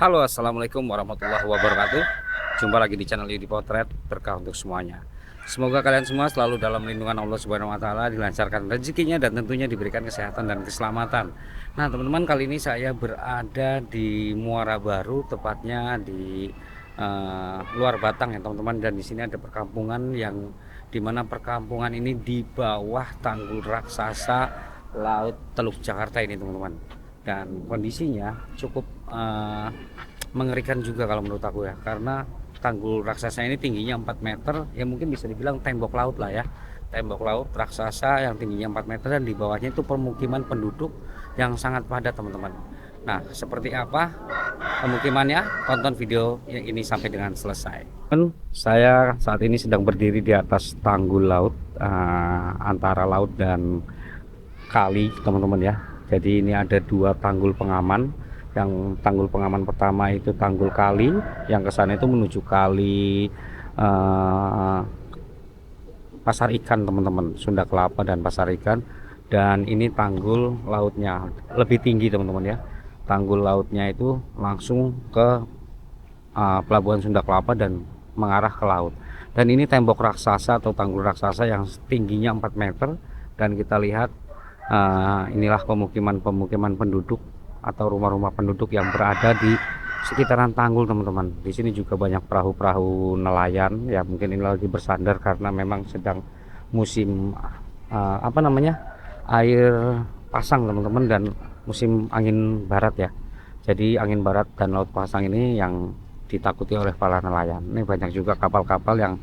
Halo, assalamualaikum warahmatullahi wabarakatuh. Jumpa lagi di channel Yudi Potret, berkah untuk semuanya. Semoga kalian semua selalu dalam lindungan Allah Subhanahu wa Ta'ala, dilancarkan rezekinya, dan tentunya diberikan kesehatan dan keselamatan. Nah, teman-teman, kali ini saya berada di Muara Baru, tepatnya di luar Batang ya, teman-teman. Dan di sini ada perkampungan yang dimana perkampungan ini di bawah tanggul raksasa Laut Teluk Jakarta ini, teman-teman. Dan kondisinya cukup mengerikan juga kalau menurut aku ya, karena tanggul raksasa ini tingginya 4 meter, ya mungkin bisa dibilang tembok laut lah ya, tembok laut raksasa yang tingginya 4 meter, dan di bawahnya itu permukiman penduduk yang sangat padat, teman-teman. Nah, seperti apa pemukimannya? Tonton video yang ini sampai dengan selesai. Saya saat ini sedang berdiri di atas tanggul laut, antara laut dan kali, teman-teman ya. Jadi ini ada dua tanggul pengaman. Yang tanggul pengaman pertama itu tanggul kali, yang ke sana itu menuju kali Pasar Ikan, teman-teman, Sunda Kelapa dan Pasar Ikan. Dan ini tanggul lautnya lebih tinggi, teman-teman ya. Tanggul lautnya itu langsung ke pelabuhan Sunda Kelapa dan mengarah ke laut. Dan ini tembok raksasa atau tanggul raksasa yang tingginya 4 meter. Dan kita lihat inilah pemukiman penduduk atau rumah-rumah penduduk yang berada di sekitaran tanggul, teman-teman. Di sini juga banyak perahu-perahu nelayan ya, mungkin ini lagi bersandar karena memang sedang musim air pasang, teman-teman, dan musim angin barat ya. Jadi angin barat dan laut pasang ini yang ditakuti oleh para nelayan. Ini banyak juga kapal-kapal yang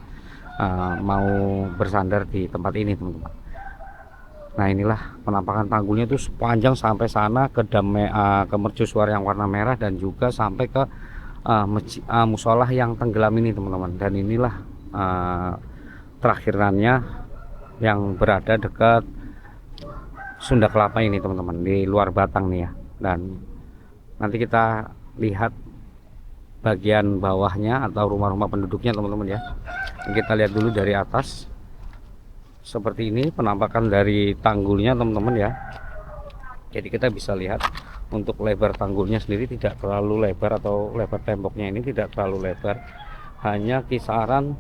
mau bersandar di tempat ini, teman-teman. Nah, inilah penampakan tanggulnya itu sepanjang sampai sana ke ke mercusuar yang warna merah, dan juga sampai ke musolah yang tenggelam ini, teman-teman. Dan inilah terakhirannya yang berada dekat Sunda Kelapa ini, teman-teman, di luar Batang nih ya. Dan nanti kita lihat bagian bawahnya atau rumah-rumah penduduknya, teman-teman ya. Kita lihat dulu dari atas. Seperti ini penampakan dari tanggulnya, teman-teman ya. Jadi kita bisa lihat untuk lebar tanggulnya sendiri tidak terlalu lebar, atau lebar temboknya ini tidak terlalu lebar, hanya kisaran,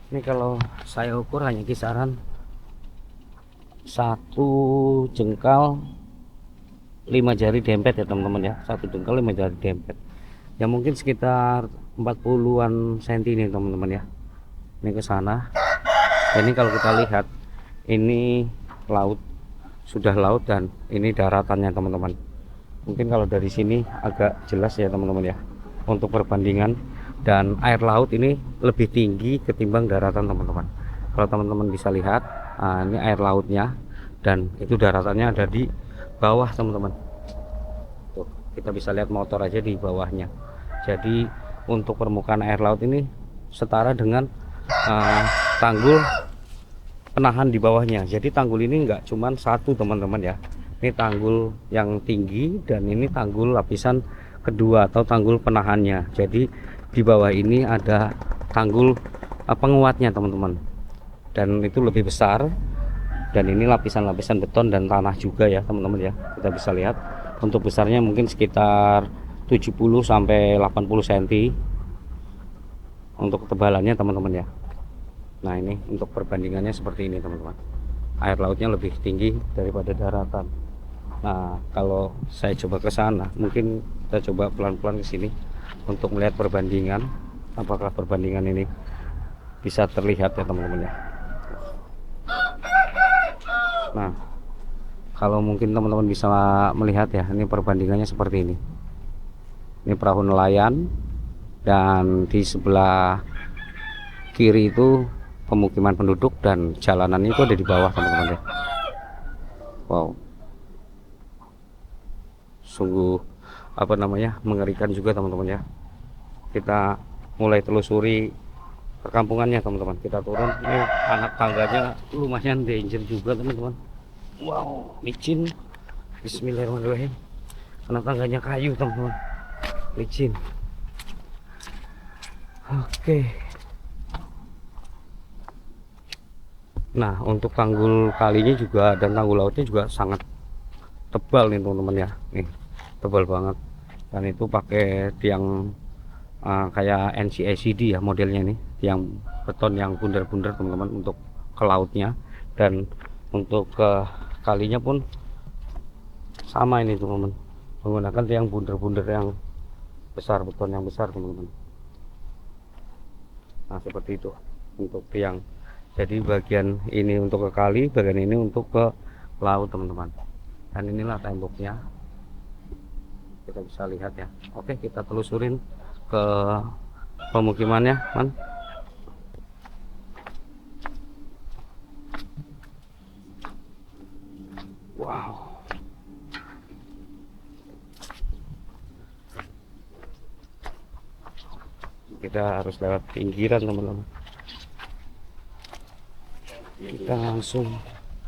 ini kalau saya ukur hanya kisaran 1 jengkal 5 jari dempet ya, teman-teman ya. 1 jengkal 5 jari dempet, ya mungkin sekitar 40-an senti ini, teman-teman ya. Ini ke sana. Ini kalau kita lihat, ini laut, sudah laut, dan ini daratannya, teman-teman. Mungkin kalau dari sini agak jelas ya, teman-teman ya, untuk perbandingan. Dan air laut ini lebih tinggi ketimbang daratan, teman-teman. Kalau teman-teman bisa lihat, ini air lautnya, dan itu daratannya ada di bawah, teman-teman. Tuh, kita bisa lihat motor aja di bawahnya. Jadi untuk permukaan air laut ini setara dengan tanggul penahan di bawahnya. Jadi tanggul ini enggak cuman satu, teman-teman ya. Ini tanggul yang tinggi, dan ini tanggul lapisan kedua atau tanggul penahannya. Jadi di bawah ini ada tanggul penguatnya, teman-teman. Dan itu lebih besar. Dan ini lapisan-lapisan beton dan tanah juga ya, teman-teman ya. Kita bisa lihat untuk besarnya mungkin sekitar 70 sampai 80 cm untuk ketebalannya, teman-teman ya. Nah, ini untuk perbandingannya seperti ini, teman-teman. Air lautnya lebih tinggi daripada daratan. Nah, kalau saya coba ke sana, mungkin kita coba pelan-pelan ke sini untuk melihat perbandingan, apakah perbandingan ini bisa terlihat ya, teman-teman ya. Nah, kalau mungkin teman-teman bisa melihat ya, ini perbandingannya seperti ini. Ini perahu nelayan, dan di sebelah kiri itu pemukiman penduduk, dan jalanan itu ada di bawah, teman-teman ya. Wow, sungguh mengerikan juga, teman-teman ya. Kita mulai telusuri perkampungannya, teman-teman. Kita turun, ini anak tangganya lumayan danger juga, teman-teman. Wow, licin. Bismillahirrahmanirrahim. Anak tangganya kayu, teman-teman, licin. Oke. Nah, untuk tanggul kalinya juga dan tanggul lautnya juga sangat tebal nih, teman-teman ya. Nih, tebal banget. Dan itu pakai tiang kayak NCACD ya modelnya, ini tiang beton yang bundar-bundar teman-teman, untuk ke lautnya. Dan untuk ke kalinya pun sama ini teman-teman, menggunakan tiang bundar-bundar yang besar, beton yang besar teman-teman. Nah seperti itu untuk tiang. Jadi bagian ini untuk ke kali, bagian ini untuk ke laut teman-teman. Dan inilah temboknya, kita bisa lihat ya. Oke, kita telusurin ke pemukimannya, man. Wow, kita harus lewat pinggiran teman-teman. Kita langsung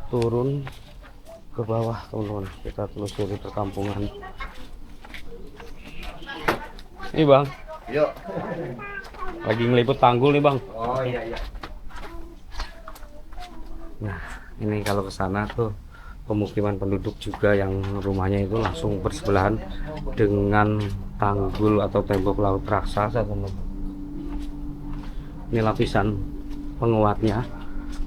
turun ke bawah teman-teman, kita telusuri perkampungan. Ini bang, Yuk. lagi ngeliput tanggul nih bang. Oh iya iya. Nah ini kalau ke sana tuh pemukiman penduduk juga yang rumahnya itu langsung bersebelahan dengan tanggul atau tembok laut raksasa teman-teman. Ini lapisan penguatnya,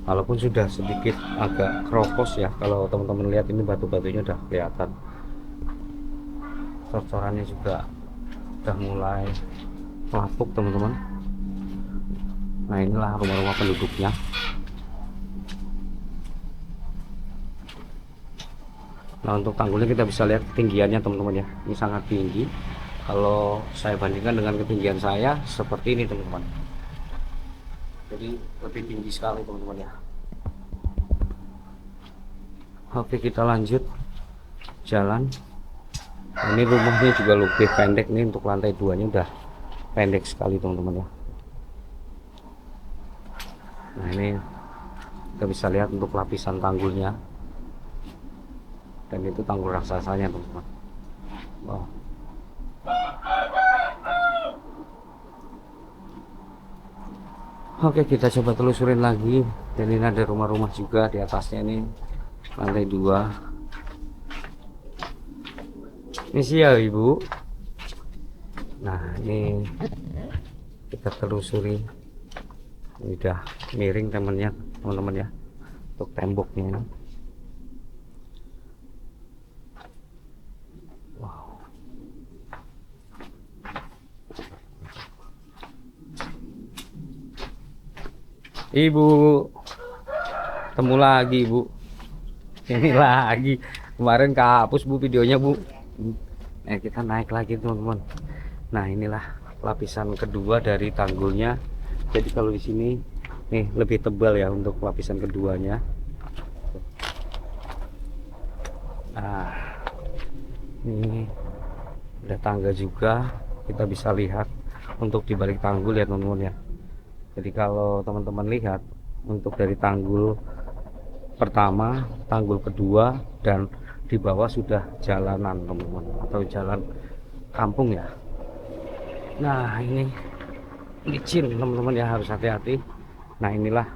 walaupun sudah sedikit agak keropos ya. Kalau teman-teman lihat ini batu-batunya udah kelihatan, cor-corannya juga udah mulai melapuk teman-teman. Nah inilah rumah-rumah penduduknya. Nah untuk tanggulnya kita bisa lihat ketinggiannya teman-teman ya, ini sangat tinggi. Kalau saya bandingkan dengan ketinggian saya, seperti ini teman-teman. Jadi lebih tinggi sekali teman-teman ya. Oke, kita lanjut jalan. Nah, ini rumahnya juga lebih pendek nih, untuk lantai 2-nya udah pendek sekali teman-teman ya. Nah ini kita bisa lihat untuk lapisan tanggulnya, dan itu tanggul raksasanya teman-teman. Wow. Oke, kita coba telusurin lagi. Dan ini ada rumah-rumah juga di atasnya, ini lantai 2. Ini sih ya ibu. Nah ini kita telusuri, ini udah miring teman-teman ya, untuk temboknya. Wow. Ibu, ketemu lagi bu. Ini lagi, kemarin kehapus bu videonya bu. Kita naik lagi teman-teman. Nah inilah lapisan kedua dari tanggulnya. Jadi kalau di sini nih lebih tebal ya untuk lapisan keduanya. Nah ini ada tangga juga, kita bisa lihat untuk di balik tanggul ya teman-teman ya. Jadi kalau teman-teman lihat untuk dari tanggul pertama, tanggul kedua, dan di bawah sudah jalanan teman-teman, atau jalan kampung ya. Nah ini licin teman-teman ya, harus hati-hati. Nah inilah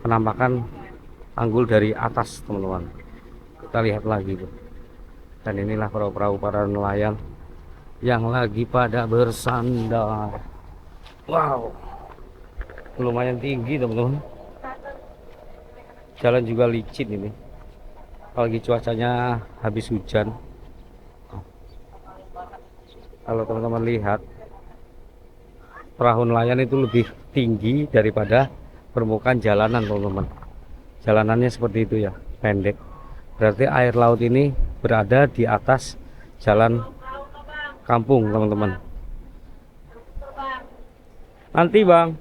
penampakan tanggul dari atas teman-teman, kita lihat lagi tuh. Dan inilah perahu-perahu para nelayan yang lagi pada bersandar. Wow, lumayan tinggi teman-teman, jalan juga licin ini, apalagi cuacanya habis hujan. Kalau teman-teman lihat, perahu nelayan itu lebih tinggi daripada permukaan jalanan teman-teman. Jalanannya seperti itu ya, pendek. Berarti air laut ini berada di atas jalan kampung teman-teman. Nanti bang,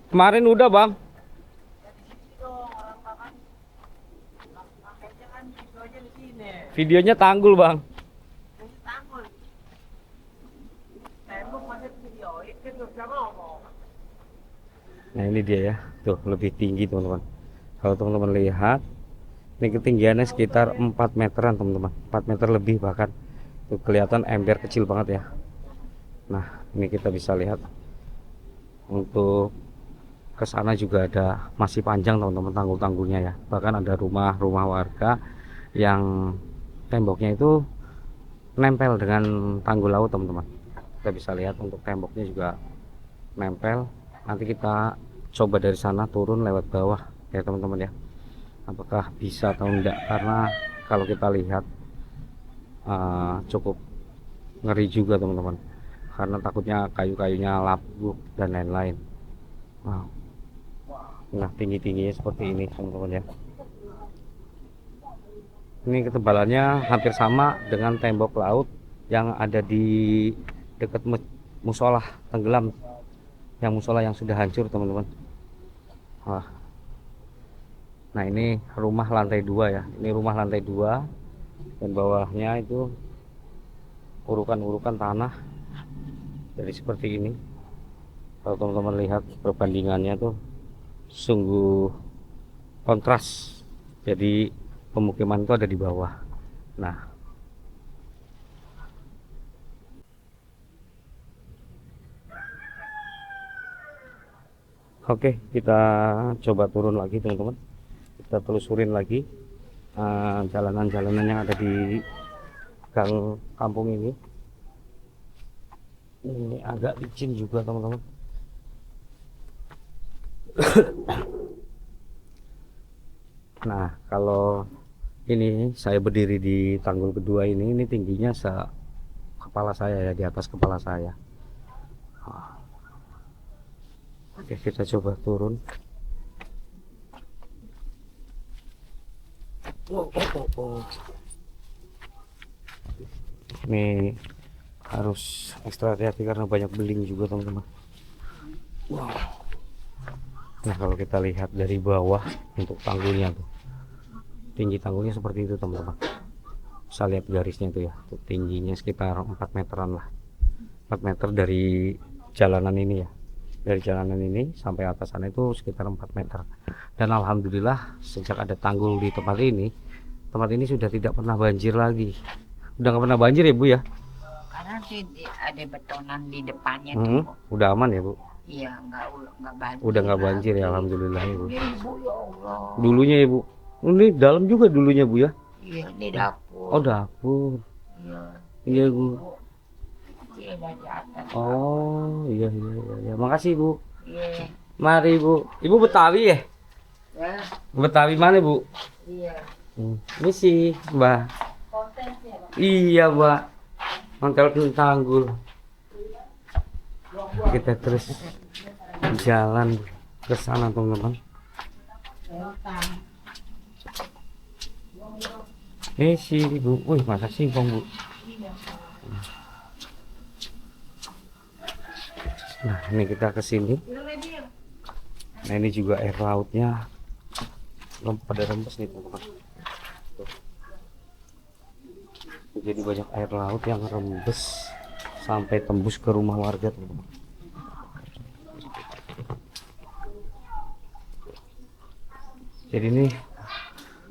kemarin udah bang. Videonya tanggul bang. Nah ini dia ya, tuh lebih tinggi teman-teman. Kalau teman-teman lihat, ini ketinggiannya sekitar 4 meteran teman-teman, 4 meter lebih bahkan. Tuh kelihatan ember kecil banget ya. Nah ini kita bisa lihat untuk ke sana juga ada masih panjang teman-teman tanggul-tanggulnya ya. Bahkan ada rumah-rumah warga yang temboknya itu nempel dengan tanggul laut teman-teman. Kita bisa lihat untuk temboknya juga nempel. Nanti kita coba dari sana turun lewat bawah ya teman-teman ya. Apakah bisa atau enggak, karena kalau kita lihat cukup ngeri juga teman-teman, karena takutnya kayu-kayunya lapuk dan lain-lain. Nah, tinggi-tingginya seperti ini teman-teman ya. Ini ketebalannya hampir sama dengan tembok laut yang ada di dekat musola tenggelam, yang musola yang sudah hancur teman-teman. Nah, ini rumah lantai 2 ya. Ini rumah lantai 2 dan bawahnya itu urukan-urukan tanah jadi seperti ini. Kalau teman-teman lihat perbandingannya tuh sungguh kontras. Jadi pemukiman itu ada di bawah. Nah, oke, kita coba turun lagi teman-teman. Kita telusurin lagi jalanan-jalanan yang ada di gang kampung ini. Ini agak licin juga teman-teman. Nah, kalau ini saya berdiri di tanggul kedua ini tingginya kepala saya ya, di atas kepala saya. Oke, kita coba turun. Ini harus ekstra hati-hati karena banyak beling juga teman-teman. Nah, kalau kita lihat dari bawah untuk tanggulnya tuh, tinggi tanggulnya seperti itu teman-teman. Bisa lihat garisnya itu ya, tuh, tingginya sekitar 4 meteran lah. 4 meter dari jalanan ini ya. Dari jalanan ini sampai atas sana itu sekitar 4 meter. Dan alhamdulillah sejak ada tanggul di tempat ini sudah tidak pernah banjir lagi. Udah nggak pernah banjir ya Bu ya? Karena sih ada betonan di depannya tuh. Udah aman ya Bu? Iya, nggak banjir. Udah nggak banjir ya, alhamdulillah ya Bu. Iya, Ibu, ya Allah. Dulunya ya Bu? Ini dalam juga dulunya Bu ya? Iya, ini dapur. Oh, dapur. Iya. Iya Bu. Iya, dari atas. Oh, iya. Makasih Bu. Iya. Mari Bu. Ibu Betawi ya? Ya. Betawi mana Bu? Iya. Misi Mbak. Iya Mbak. Mantel tanggul. Kita terus jalan ke sana teman-teman. Si Bu. Wih, masa singkong Bu. Nah, ini kita ke sini. Nah, ini juga air lautnya pada rembes nih teman-teman. Jadi banyak air laut yang rembes sampai tembus ke rumah warga teman-teman. Jadi ini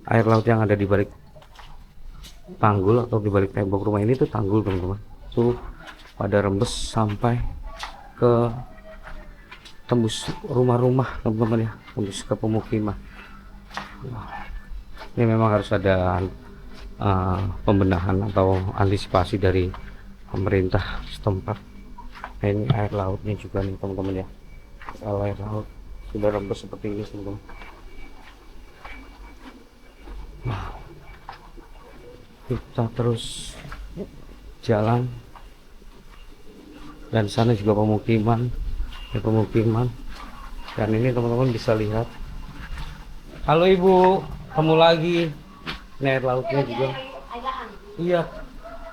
air laut yang ada di balik tanggul atau di balik tembok rumah ini tuh tanggul teman-teman. Tuh pada rembes sampai ke tembus rumah-rumah teman-teman ya, tembus ke pemukiman. Ini memang harus ada pembenahan atau antisipasi dari pemerintah setempat. Nah, ini air lautnya juga nih teman-teman ya. Kalau air laut sudah rembes seperti ini teman-teman. Nah, kita terus jalan dan sana juga pemukiman dan ini teman-teman bisa lihat. Halo Ibu, ketemu lagi. Ini air lautnya juga. Iya,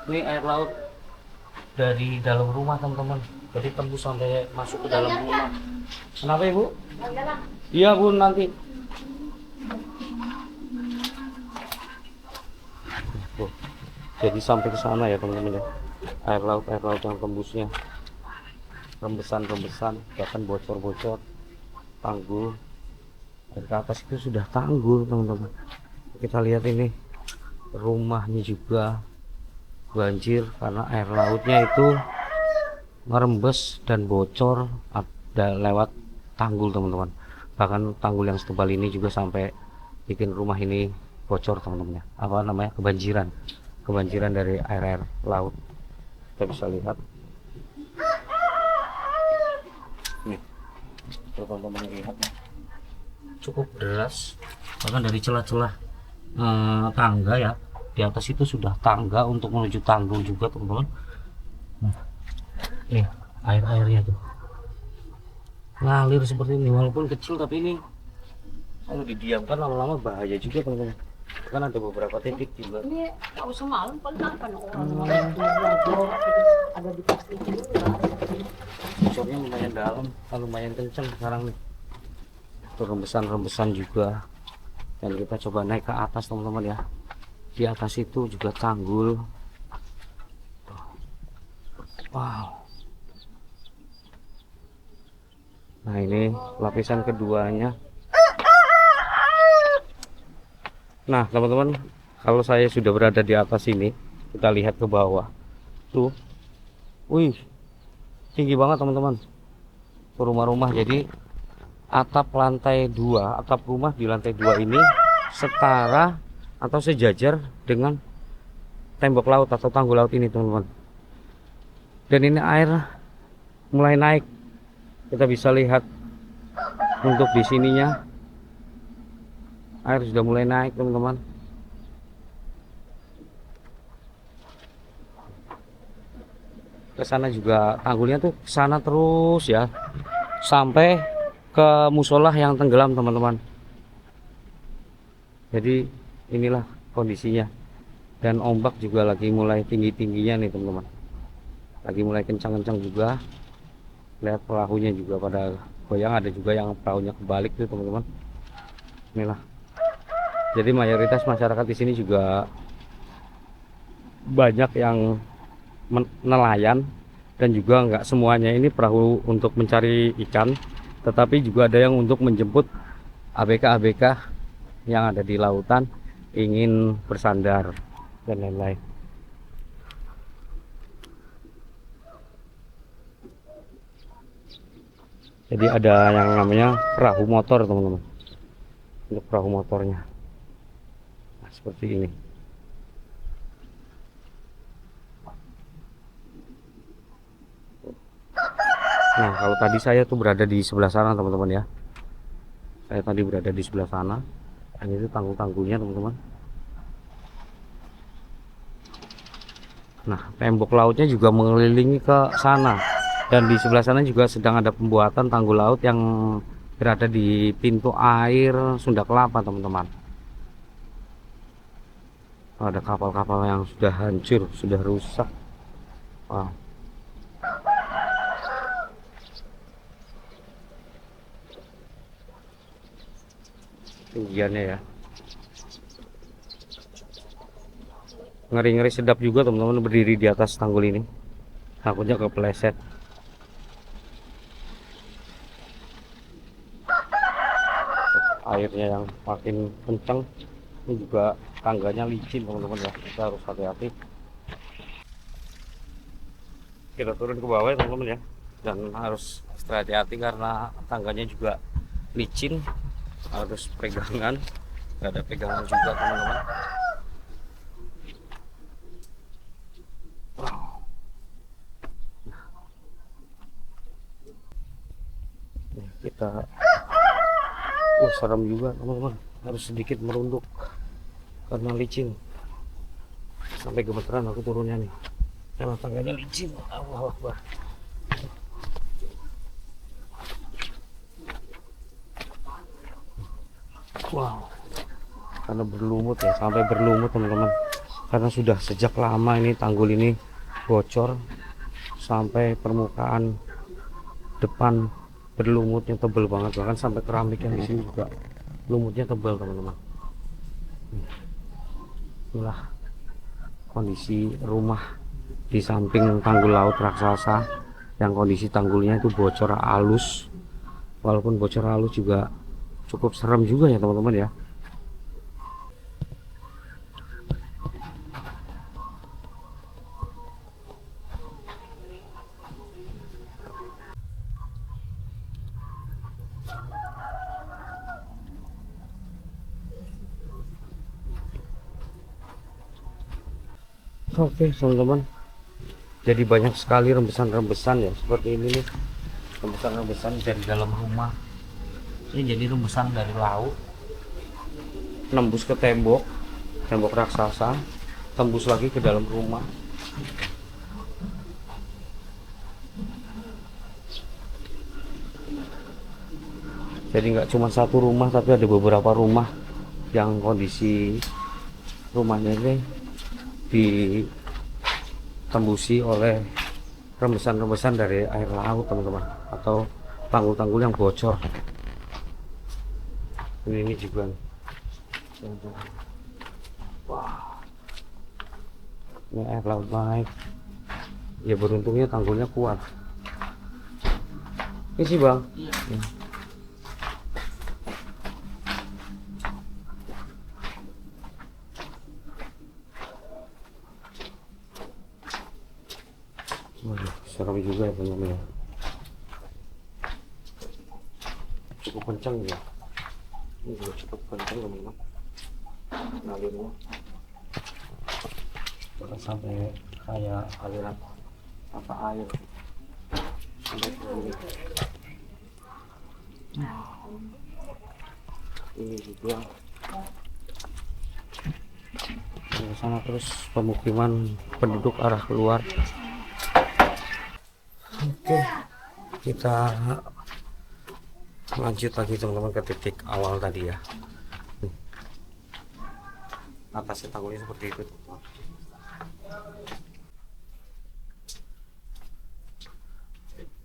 ini air laut dari dalam rumah teman-teman, jadi tembus sampai masuk ke dalam rumah. Kenapa Ibu? Iya Bu, nanti. Jadi sampai ke sana ya teman-teman ya. Air laut yang tembusnya, rembesan, bahkan bocor tanggul. Dan ke atas itu sudah tanggul teman-teman. Kita lihat ini rumahnya juga banjir karena air lautnya itu merembes dan bocor ada lewat tanggul teman-teman. Bahkan tanggul yang setebal ini juga sampai bikin rumah ini bocor teman-teman ya, apa namanya, kebanjiran dari air laut. Kita bisa lihat nih, teman-teman lihat cukup deras, bahkan dari celah-celah tangga ya, di atas itu sudah tangga untuk menuju tanggul juga teman-teman. Nah, nih airnya tuh ngalir seperti ini, walaupun kecil tapi ini kalau didiamkan lama-lama bahaya juga teman-teman. Kan ada beberapa titik juga. Ini tahu semalam kenapa orang ada di plastik juga. Bocornya lumayan dalam, lumayan kencang sekarang nih. Tuh rembesan juga. Dan kita coba naik ke atas teman-teman ya. Di atas itu juga tanggul. Wow. Nah ini lapisan keduanya. Nah teman-teman, kalau saya sudah berada di atas ini, kita lihat ke bawah tuh, wih, tinggi banget teman-teman. Rumah-rumah, jadi atap lantai 2, atap rumah di lantai 2 ini setara atau sejajar dengan tembok laut atau tanggul laut ini teman-teman. Dan ini air mulai naik, kita bisa lihat untuk di sininya air sudah mulai naik teman-teman. Ke sana juga tanggulnya tuh ke sana terus ya, sampai ke musola yang tenggelam teman-teman. Jadi inilah kondisinya. Dan ombak juga lagi mulai tinggi-tingginya nih teman-teman, lagi mulai kencang-kencang juga. Lihat perahunya juga pada goyang, ada juga yang perahunya kebalik tuh teman-teman. Inilah. Jadi mayoritas masyarakat di sini juga banyak yang nelayan, dan juga nggak semuanya ini perahu untuk mencari ikan, tetapi juga ada yang untuk menjemput ABK-ABK yang ada di lautan ingin bersandar dan lain-lain. Jadi ada yang namanya perahu motor teman-teman, untuk perahu motornya. Nah, seperti ini. Nah kalau tadi saya tuh berada di sebelah sana teman-teman ya, saya tadi berada di sebelah sana, dan itu tanggul-tanggulnya teman-teman. Nah tembok lautnya juga mengelilingi ke sana, dan di sebelah sana juga sedang ada pembuatan tanggul laut yang berada di pintu air Sunda Kelapa teman-teman. Ada kapal-kapal yang sudah hancur, sudah rusak. Wow. Tinggiannya ya, ngeri-ngeri sedap juga teman-teman berdiri di atas tanggul ini, takutnya kepleset. Airnya yang makin kencang, ini juga tangganya licin teman-teman ya, kita harus hati-hati. Kita turun ke bawah ya teman-teman ya, dan harus extra hati-hati karena tangganya juga licin, harus pegangan, nggak ada pegangan juga teman-teman. Kita serem juga teman-teman, harus sedikit merunduk karena licin. Sampai gemeteran aku turunnya nih karena tangganya licin. Allah Akbar. Wow, karena berlumut ya, sampai berlumut teman-teman, karena sudah sejak lama ini tanggul ini bocor sampai permukaan depan berlumutnya tebel banget, bahkan sampai keramik yang di sini juga lumutnya tebal teman-teman. Inilah kondisi rumah di samping tanggul laut raksasa, yang kondisi tanggulnya itu bocor halus. Walaupun bocor halus juga cukup serem juga ya teman-teman ya. Oke teman-teman, jadi banyak sekali rembesan-rembesan ya seperti ini nih, rembesan-rembesan dari dalam rumah. Ini jadi rembesan dari laut nembus ke tembok raksasa, tembus lagi ke dalam rumah. Jadi nggak cuma satu rumah, tapi ada beberapa rumah yang kondisi rumahnya ini ditembusi oleh rembesan-rembesan dari air laut teman-teman, atau tanggul-tanggul yang bocor. Ini juga nih. Wah, ini air laut naik ya, beruntungnya tanggulnya kuat. Ini sih bang. Waduh, serem juga ya teman-teman ya. Cukup kencang ya. Ini juga cukup kencang teman-teman. Alirnya sampai kayak aliran apa air sampai ke sini. Ini juga ke sana, terus pemukiman penduduk arah keluar. Oke, kita lanjut lagi teman-teman ke titik awal tadi ya. Atasnya tanggulnya seperti itu.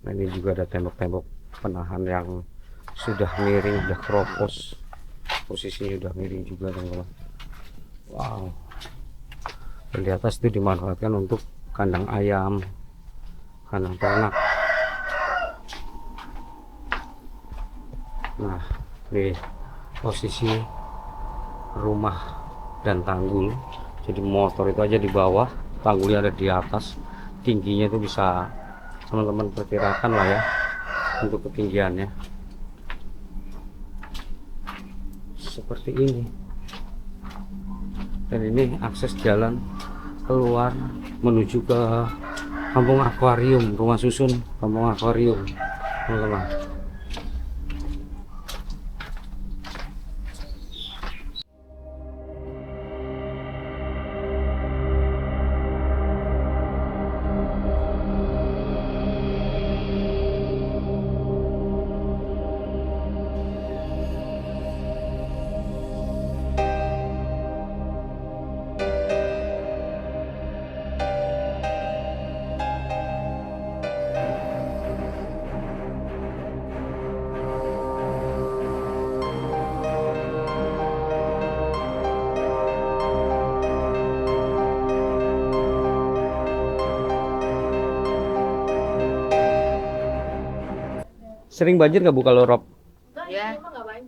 Nah, ini juga ada tembok-tembok penahan yang sudah miring, sudah keropos, posisinya sudah miring juga teman-teman. Wow, dan di atas itu dimanfaatkan untuk kandang ayam, kandang ternak. Nah, ini posisi rumah dan tanggul. Jadi motor itu aja di bawah, tanggulnya ada di atas. Tingginya itu bisa teman-teman perkirakan lah ya untuk ketinggiannya. Seperti ini. Dan ini akses jalan keluar menuju ke kampung akuarium, rumah susun kampung akuarium teman-teman. Sering banjir nggak Bu kalau rob? Ya,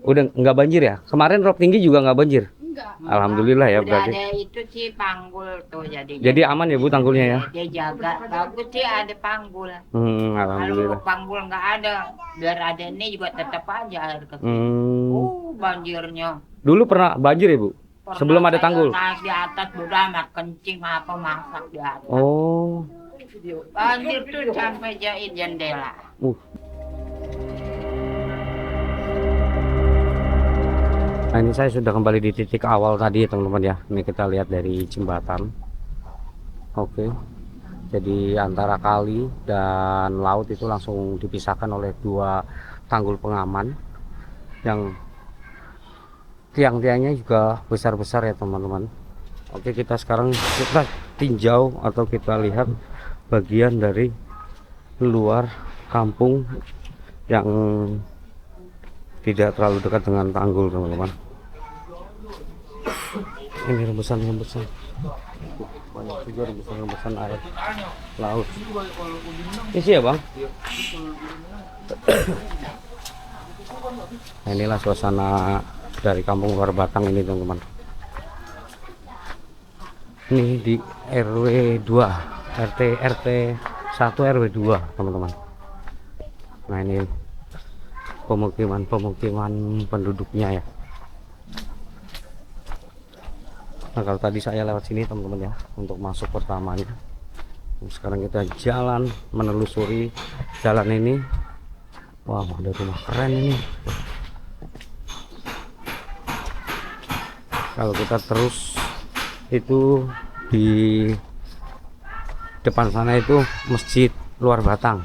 Udah nggak banjir ya? Kemarin rob tinggi juga nggak banjir? enggak. Alhamdulillah ya Udah berarti. ada itu sih panggul tuh jadinya. Jadi aman ya Bu tanggulnya ya? Dia jaga. Bagus sih ada panggul. Alhamdulillah. Kalau panggul nggak ada, biar ada ini juga tetap aja air ke sini. Banjirnya. Dulu pernah banjir ya Bu? Pernah Sebelum ada saya tanggul? Naik di atas udah amat kencing apa masak di atas. Oh. Banjir tuh sampai jahit jendela. Nah, ini saya sudah kembali di titik awal tadi ya teman-teman ya. Ini kita lihat dari jembatan. Oke. Jadi antara kali dan laut itu langsung dipisahkan oleh dua tanggul pengaman yang tiang-tiangnya juga besar-besar ya teman-teman. Oke, kita sekarang kita tinjau atau kita lihat bagian dari luar kampung yang tidak terlalu dekat dengan tanggul teman-teman. Ini rembesan-rembesan, banyak juga rembesan-rembesan air laut. Isi ya bang. Nah, inilah suasana dari kampung luar Batang ini teman-teman. Ini di RW 2 RT 1 RW 2 teman-teman. Nah, ini pemukiman penduduknya ya. Nah, kalau tadi saya lewat sini teman-teman ya, untuk masuk pertamanya. Sekarang kita jalan menelusuri jalan ini. Wah, ada rumah keren ini. Kalau kita terus itu di depan sana itu Masjid Luar Batang,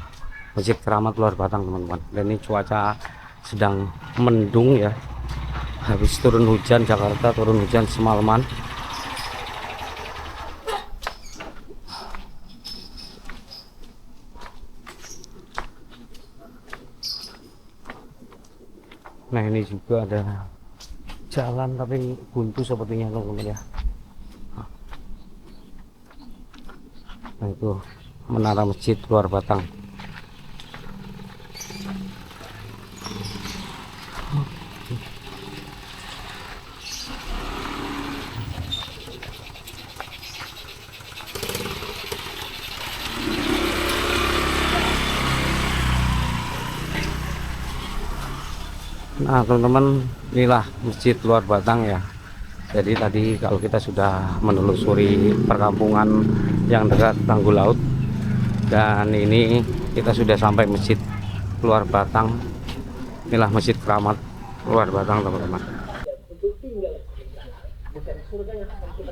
Masjid Keramat Luar Batang teman-teman. Dan ini cuaca sedang mendung ya, habis turun hujan, Jakarta turun hujan semalaman. Nah, ini juga ada jalan tapi buntu sepertinya teman-teman ya. Nah, itu menara Masjid Luar Batang. Nah teman-teman, inilah Masjid Luar Batang ya. Jadi tadi kalau kita sudah menelusuri perkampungan yang dekat Tanggul Laut, dan ini kita sudah sampai Masjid Luar Batang. Inilah Masjid Keramat Luar Batang teman-teman.